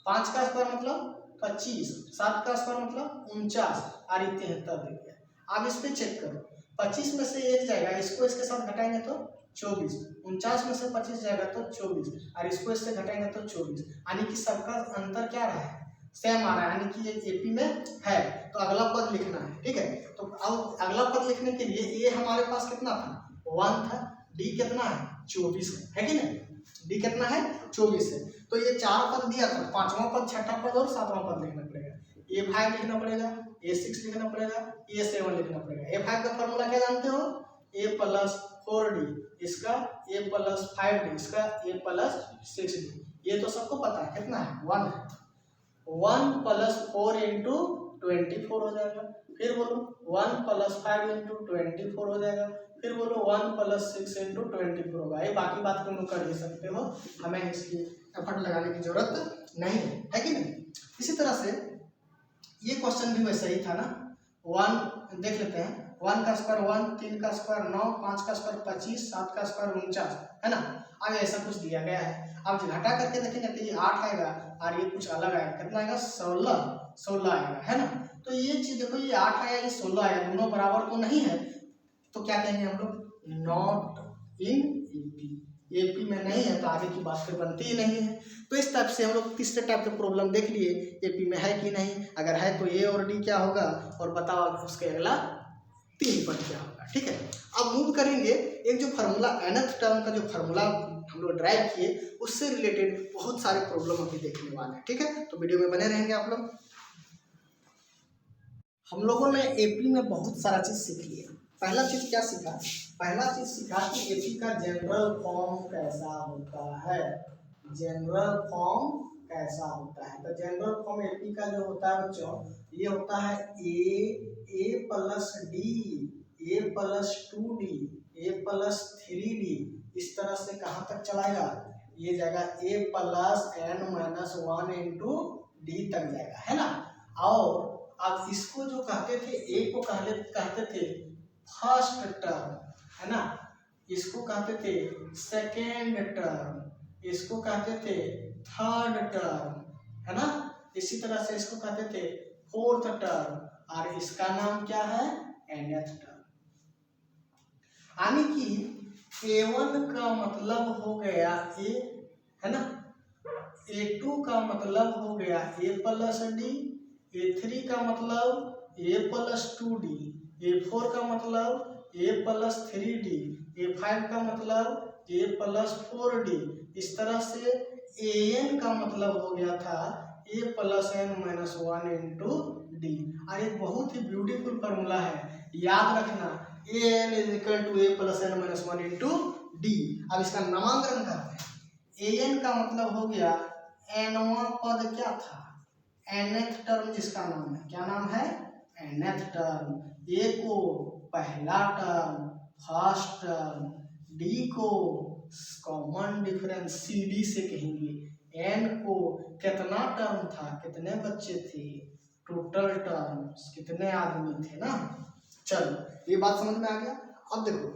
5 का स्क्वायर मतलब 25, 7 का स्क्वायर मतलब 49 और 73 दे दिया। अब इस पे चेक करो, 25 में से 1 जाएगा, इसको इसके साथ घटाएंगे तो 24, 49 में से 25 जाएगा तो 24 और इसको इससे घटाएंगे तो 24, यानी कि सबका अंतर क्या रहा है? सेम आ रहा है, यानी कि ये एपी में है। तो अगला पद लिखना है, ठीक है। तो अब अगला पद लिखने के लिए ये हमारे पास कितना था? 1 था। डी कितना है? 24 है कि नहीं? डी कितना है? 24 है। तो ये 4 पद दिया था, 5वां पद, 6ठा पद और 7वां पद लिखना पड़ेगा। a5 लिखना पड़ेगा, a6 लिखना पड़ेगा, a7 लिखना पड़ेगा। a5 का फॉर्मूला क्या जानते हो? a+4d, इसका a+5d, इसका a+6d। ये तो सबको पता है कितना है? 1 है। 1 + 4 × 24 हो जाएगा। फिर बोलो 1 + 5 × 24 हो जाएगा। फिर बोलो 1 + 6 × 24 होगा। ये बाकी बात तुम लोग कर ही सकते हो, हमें इसकी एफर्ट लगाने की जरूरत नहीं है कि नहीं। इसी तरह से ये क्वेश्चन भी वैसा ही था ना। 1 देख लेते हैं, 1 का स्क्वायर 1, 3 का स्क्वायर 9, 5 का स्क्वायर 25, 7 का स्क्वायर 49, है ना। अब ऐसा कुछ दिया गया है। अब घटा करके देखेंगे तो ये 8 आएगा और ये कुछ अलग आएगा। कितना आएगा? 16 आएगा, है ना। तो ये चीज देखो, ये 8 आया, ये 16 आया, दोनों बराबर तो नहीं है। तो क्या कहेंगे हम लोग? नॉट इन एपी, एपी में नहीं है तो आगे की बात फिर बनती ही नहीं है। तो इस टाइप से हम लोग तीसरे टाइप के प्रॉब्लम देख लिए, एपी में है कि नहीं। अगर है तो ए और डी क्या होगा, और बताओ उसके अगला 3 पद क्या होगा, ठीक है। अब मूव करेंगे, एक जो फार्मूला nth टर्म का जो फार्मूला हम लोग ड्राइव किए उससे रिलेटेड बहुत सारे प्रॉब्लम अभी देखने वाले हैं, ठीक है। तो वीडियो में बने रहेंगे आप लोग। हम लोगों ने एपी में बहुत सारा चीज सीख लिया। पहला चीज क्या सीखा? पहला चीज सीखा कि एपी का जनरल फॉर्म कैसा होता है। जनरल फॉर्म कैसा होता है? तो जनरल फॉर्म एपी का जो होता है बच्चों, ये होता है a+d, a+2d, a+3d। इस तरह से कहाँ तक चलाएगा? ये जाएगा a+n-1 × d तक जाएगा, है ना। और अब इसको जो कहते थे, ए को कहते थे फर्स्ट टर्म, है ना। इसको कहते थे सेकेंड टर्म, इसको कहते थे थर्ड टर्म, है ना। इसी तरह से इसको कहते थे फोर्थ टर्म, और इसका नाम क्या है? nth term. यानी कि a1 का मतलब हो गया a, है ना। a2 का मतलब हो गया a+d, A3 का मतलब A प्लस 2D, A4 का मतलब A प्लस 3D, A5 का मतलब A प्लस 4D। इस तरह से AN का मतलब हो गया था A plus n minus 1 into D. और एक बहुत ही ब्यूटीफुल फार्मूला है, याद रखना, AN is equal to A plus n minus 1 into D. अब इसका नामांकन करते हैं। AN का मतलब हो गया nवां पद क्या था, nth टर्म जिसका नाम है, क्या नाम है, nth टर्म। A को पहला टर्म, फर्स्ट टर्म, D को कॉमन डिफरेंस CD से कहेंगे, n को कितना टर्म था, कितने बच्चे थे, टोटल टर्म्स, कितने आदमी थे ना। चलो ये बात समझ में आ गया। अब देखो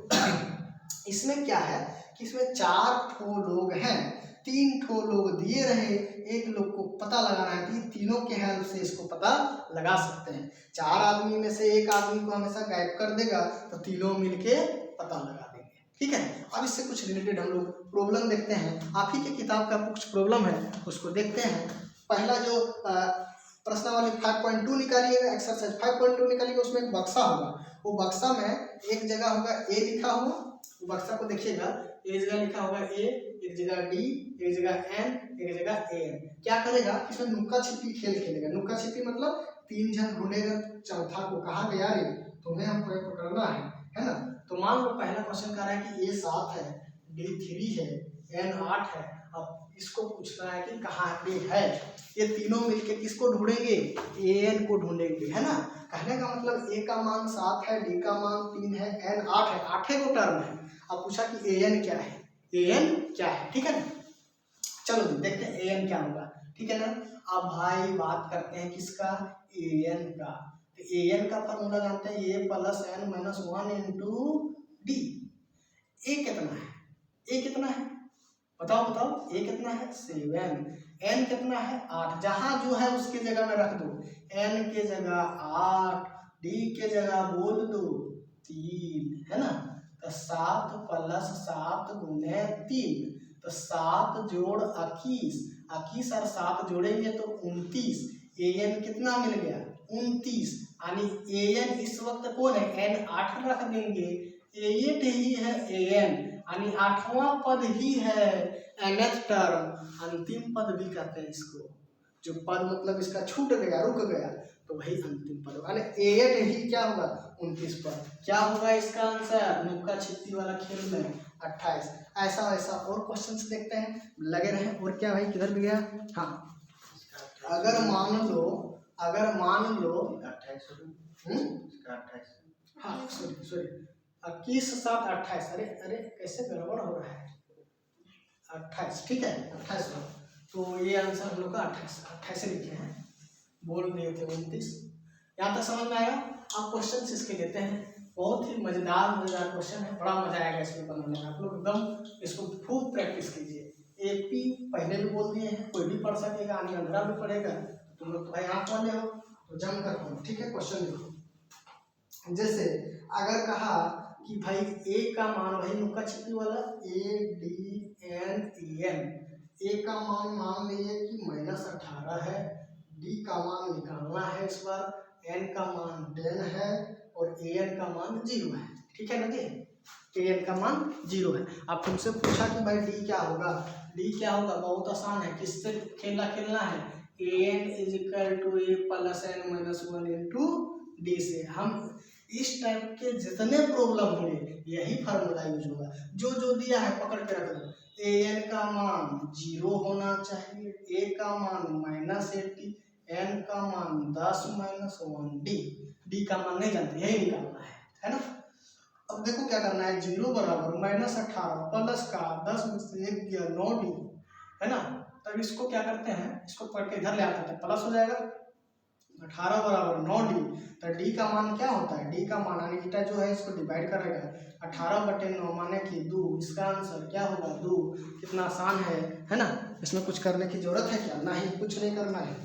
इसमें क्या है कि इसमें 4 ठो लोग हैं, 3 ठो लोग दिए रहे, एक लोग को पता लगाना है, कि तीनों के हेल्प से इसको पता लगा सकते हैं। 4 आदमी में से एक आदमी को हमेशा गायब कर देगा तो तीनों मिलके पता लगा देंगे, ठीक है। अब इससे कुछ रिलेटेड हम लोग प्रॉब्लम देखते हैं, आप ही के किताब का कुछ प्रॉब्लम है उसको देखते हैं। पहला जो प्रश्नावली 5.2 निकालिएगा, एक्सरसाइज 5.2 निकालिएगा, उसमें एक बक्सा होगा, वो बक्सा में एक जगह होगा A लिखा हुआ, वो बक्सा को देखिएगा, एक जगह लिखा होगा A, एक जगह D, एक जगह N, एक जगह AN। क्या करेगा, इसमें नुक्का छिपी खेल खेलेगा। नुक्का छिपी मतलब 3 जन ढूंढेगा चौथा को, कहाँ गया रे, तुम्हें हमको पकड़ना है ना। तो मान लो पहला क्वेश्चन कह रहा है कि A 7 है, D 3 है, N 8 है। अब इसको पूछना है कि कहाँ पे है। ये तीनों मिलके किसको ढूंढेंगे, AN को ढूंढेंगे, है ना। कहने का मतलब A का मान 7 है, D का मान 3 है, N 8 है, 8 को टर्म है। अब पूछा कि AN क्या है, AN क्या है, ठीक है ना। चलो देखते हैं AN क्या होगा, ठीक है ना। अब भाई बात करते हैं किसका, AN का। तो AN का फॉर्मूला जानते हैं, A plus n minus 1 into D. A कितना है, A कितना है, बताओ बताओ, A कितना है 7, N कितना है 8, जहां जो है उसके जगह में रख दो, N के जगह 8, D के जगह बोल दो 3, है ना। तो 7 प्लस 7 गुने 3, तो 7 जोड़ 21, 21 और 7 जोड़ेंगे तो 29। AN कितना मिल गया 29, यानी AN इस वक्त कौन है, N 8 रख देंगे, A8 ही है AN, यानी 8वां पद ही है nth टर्म, अंतिम पद भी कहते हैं इसको। जो पद मतलब इसका छूट गया, रुक गया, तो वही अंतिम पद होगा, यानी A8 ही क्या होगा 29 पद। क्या होगा इसका आंसर, नुक्का छिपी वाला खेल में 28। ऐसा वैसा और क्वेश्चंस देखते हैं, लगे रहे। और क्या भाई, किधर भी गया, हाँ, अगर मान लो 28, हाँ सॉरी 21 7 28, अरे अरे कैसे गड़बड़ हो रहा है, 28, ठीक है 28। तो ये आंसर हम लोग का 28 लिखे हैं, बोल दिए थे 29। यहाँ तक समझ में आया। आप क्वेश्चन इसके लेते हैं, बहुत ही मजेदार क्वेश्चन है, बड़ा मजा आएगा इसमें बनाने में। आप लोग एकदम इसको खूब प्रैक्टिस कीजिए। AP पहले भी बोल दिए हैं, कोई भी पढ़ सकेगा, आने अंदर भी पढ़ेगा। तुम लोग तो भाई आँख वाले हो तो जम कर पढ़ो, ठीक है। क्वेश्चन देखो, जैसे अगर कहा कि भाई A का मान, वही नुक्का छिपी वाला ADNEN, A का मान लीजिए कि -18 है, D का मान निकालना है इस बार, N का मान 10 है और AN का मान 0 है, ठीक है ना जी। AN का मान 0 है। अब तुमसे पूछा कि भाई D क्या होगा, D क्या होगा, बहुत आसान है, किससे खेलना है, AN is equal to A plus n minus 1 into D से। हम इस टाइप के जितने प्रॉब्लम होंगे यही फार्मूला यूज होगा, जो जो दिया है पकड़ के रख दो। AN का मान 0 होना चाहिए, A का मान -80, N का मान 10 माइनस 1, D का मान नहीं जानते, यही निकालना है ना। अब देखो क्या करना है, 0 बराबर -18 प्लस का 10 में से 1 दिया 9D, है ना। तब इसको क्या करते हैं, इसको पढ़ के इधर ले आते हैं, प्लस हो जाएगा 18 बराबर 9D। तो D का मान क्या होता है, D का मान यानी ईटा जो है इसको डिवाइड करेगा, 18/9 माने कि 2, इसका आंसर क्या होगा 2। कितना आसान है ना। इसमें कुछ करने की जरूरत है क्या, नहीं, कुछ नहीं करना है।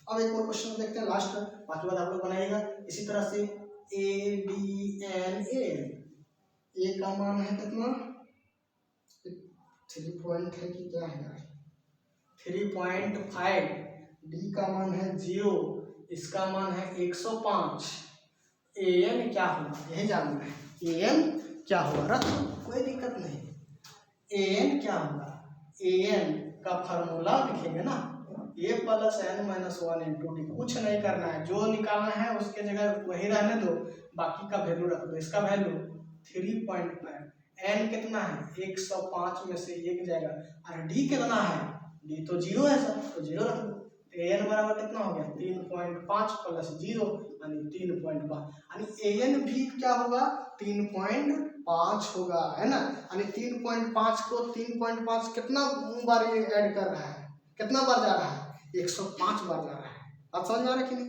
अब एक और क्वेश्चन देखते हैं लास्ट, बाकी बात आप लोग बनाइएगा इसी तरह से। ADNA, A का मान है कितना 3 पॉइंट है कि क्या है 3.5, D का मान है 0, इसका मान है 105, an क्या होगा यही जानना है, an क्या होगा, रख लो कोई दिक्कत नहीं। an क्या होगा, an का फार्मूला लिखेंगे ना, a plus n minus 1 into D, कुछ नहीं करना है, जो निकालना है उसके जगह वही रहने दो, बाकी का वैल्यू रख दो। इसका वैल्यू 3.5, n कितना है 105 में से 1 जाएगा, और d कितना है, d तो 0 है सर, तो 0 रख दो। तो an बराबर कितना हो गया 3.5 प्लस 0 यानी 3.5, यानी an भी क्या होगा 3.5 होगा, है ना। यानी 3.5 को 3.5 कितना बार ये ऐड कर रहा है, कितना बार जा रहा है, 105 बार जा रहा है। आप समझ में आ रहा है कि नहीं।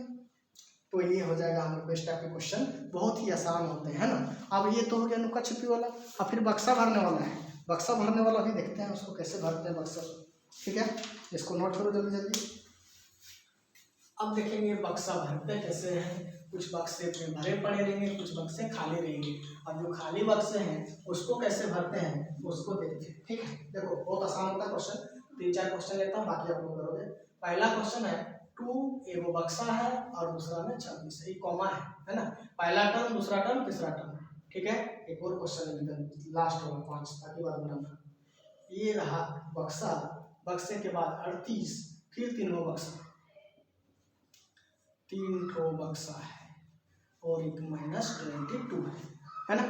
तो ये हो जाएगा हम लोग इस टाइप के क्वेश्चन बहुत ही आसान होते हैं ना। अब ये तो हो गया नुका छिपी वाला, अब फिर बक्सा भरने वाला है। बक्सा भरने वाला भी देखते हैं उसको कैसे भरते हैं बक्सा, ठीक है, इसको नोट करो जल्दी जल्दी। अब देखेंगे बक्सा भरते कैसे हैं, कुछ बक्से में भरे पड़े रहेंगे, कुछ बक्से खाली रहेंगे। अब जो खाली बक्से हैं उसको कैसे भरते हैं उसको देखते हैं, ठीक है। देखो बहुत आसान होता है क्वेश्चन, 3-4 क्वेश्चन लेता हूँ, बाकी आप लोग करोगे। पहला क्वेश्चन है 2, एगो बक्सा है और दूसरा में 26 है, कॉमा है ना, पहला टर्म दूसरा टर्म तीसरा टर्म, ठीक है। एक और क्वेश्चन है लास्ट वाला 5, ताकि बात बनाना। ये रहा बक्सा, बक्से के बाद 38, फिर 3 बक्सा, 3 ठो बक्सा है और एक -22 है ना।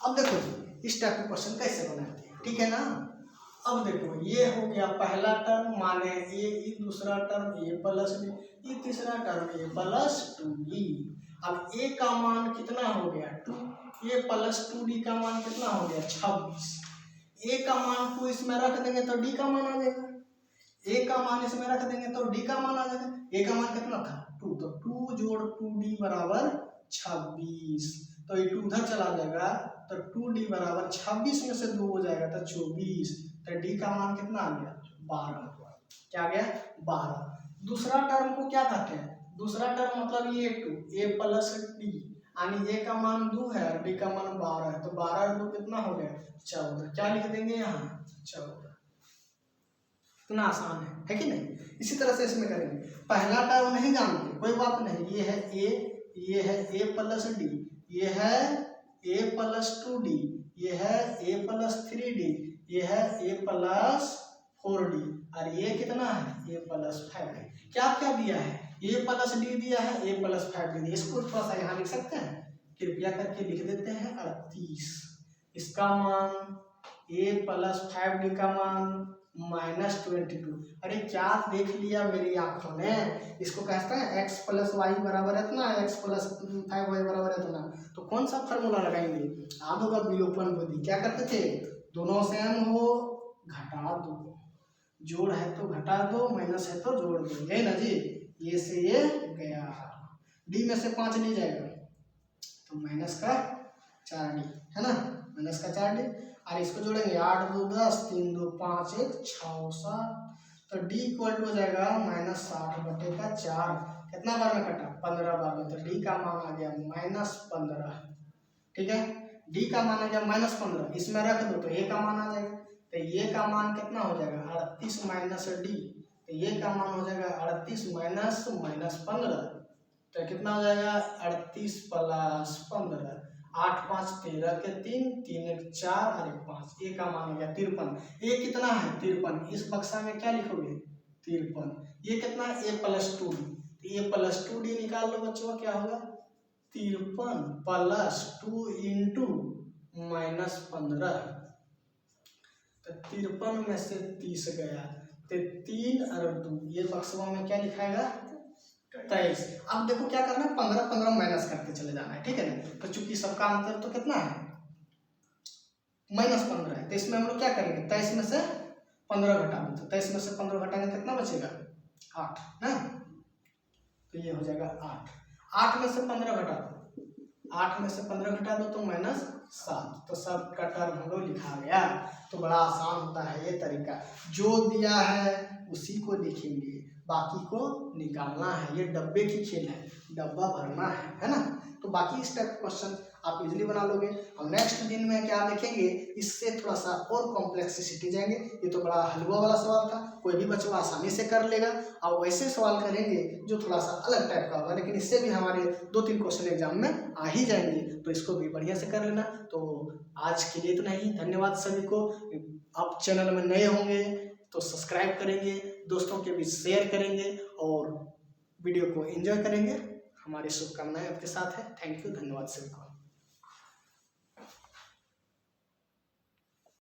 अब देखो इस टाइप के क्वेश्चन कैसे बनाते हैं, ठीक है ना। अब देखो ये हो गया पहला टर्म माने ए, दूसरा टर्म ए प्लस बी, ये तीसरा टर्म ए प्लस 2b। अब ए का मान कितना हो गया 2, ए प्लस 2d का मान कितना हो गया 26। ए का मान को इसमें रख देंगे तो डी का मान आ जाएगा, ए का मान इसमें रख देंगे तो डी का मान आ जाएगा। ए का मान कितना था 2, तो 2 जोड़ 2d बराबर 26, तो ये 2 उधर चला जाएगा, तो 2d बराबर 26 में से 2 हो जाएगा तो 24, तो डी का मान कितना आ गया 12, क्या आ गया 12। दूसरा टर्म को क्या कहते हैं, दूसरा टर्म मतलब ये 2, ए प्लस डी, यानी ए का मान 2 है और डी का मान 12 है, तो 12 और 2 कितना हो गया 14, क्या लिख देंगे यहाँ 14। इतना आसान है कि नहीं। इसी तरह से इसमें करेंगे, पहला टर्म नहीं जानते कोई बात नहीं, ये है ए, ये है ए प्लस डी, ये है ए प्लस 2d, ये है ए प्लस 3d, ये है ए प्लस 4d, और ये कितना है ए प्लस 5 है। क्या क्या दिया है, ए प्लस डी दिया है, ए प्लस 5 दिया, इसको थोड़ा सा यहाँ लिख सकते हैं, कृपया करके लिख देते हैं 38, इसका मान ए प्लस 5d का मान -22। अरे क्या देख लिया मेरी आंखों ने, इसको कहते हैं x प्लस वाई बराबर इतना, x प्लस 5y बराबर इतना। तो कौन सा फार्मूला लगाएंगे, आधो का विलोपन विधि। क्या करते थे, दोनों सेम हो घटा दो, जोड़ है तो घटा दो, माइनस है तो जोड़ दो, यही ना जी। ये से ये गया, डी में से 5 नहीं जाएगा तो माइनस का 4d है ना, माइनस का 4d, और इसको जोड़ेंगे 8 2 10, 3 2 5 1 6 7, तो d इक्वल टू हो जाएगा -60/4, कितना बार में कटा 15 बार में, तो d का मान आ गया -15, ठीक है। d का मान आ गया -15, इसमें रख दो तो a का मान आ जाएगा, तो ये का मान कितना हो जाएगा 38 माइनस d, तो ये का मान हो जाएगा 38 माइनस -15, तो कितना हो जाएगा 38 प्लस 15, 8 5 13 के 3 3 1 4 और 1 5, ए का मान हो गया 53। ए कितना है 53, इस बक्सा में क्या लिखोगे 53। ये कितना है ए प्लस 2d, ए प्लस 2d निकाल लो बच्चों, क्या होगा 53 प्लस 2 इंटू -15, तो 53 में से 30 गया, तो 3 और 2, ये बक्सवा में क्या लिखाएगा 23। अब देखो क्या करना है, 15 15 माइनस करते चले जाना है, ठीक है ना। तो चूंकि सबका अंतर तो कितना है -15 है, तो इसमें हम लोग क्या करेंगे 23 में से 15 घटा दो, तो 23 में से 15 घटाएंगे कितना बचेगा 8 ना, तो ये हो जाएगा 8। 8 में से 15 घटा दो, 8 में से 15 घटा दो तो -7, तो सब का टर्म हम लोग लिखा गया। तो बड़ा आसान होता है ये तरीका, जो दिया है उसी को लिखेंगे, बाकी को निकालना है, ये डब्बे की खेल है, डब्बा भरना है ना। तो बाकी इस टाइप क्वेश्चन आप इजीली बना लोगे। और नेक्स्ट दिन में क्या देखेंगे, इससे थोड़ा सा और कॉम्प्लेक्सिटी जाएंगे। ये तो बड़ा हलवा वाला सवाल था, कोई भी बच्चा आसानी से कर लेगा। और वैसे सवाल करेंगे जो थोड़ा सा अलग टाइप का होगा, लेकिन इससे भी हमारे 2-3 क्वेश्चन एग्जाम में आ ही जाएंगे, तो इसको भी बढ़िया से कर लेना। तो आज के लिए इतना ही, धन्यवाद सभी को। आप चैनल में नए होंगे तो सब्सक्राइब करेंगे, दोस्तों के बीच शेयर करेंगे और वीडियो को एंजॉय करेंगे। हमारी शुभकामनाएं आपके साथ है। थैंक यू, धन्यवाद सभी को।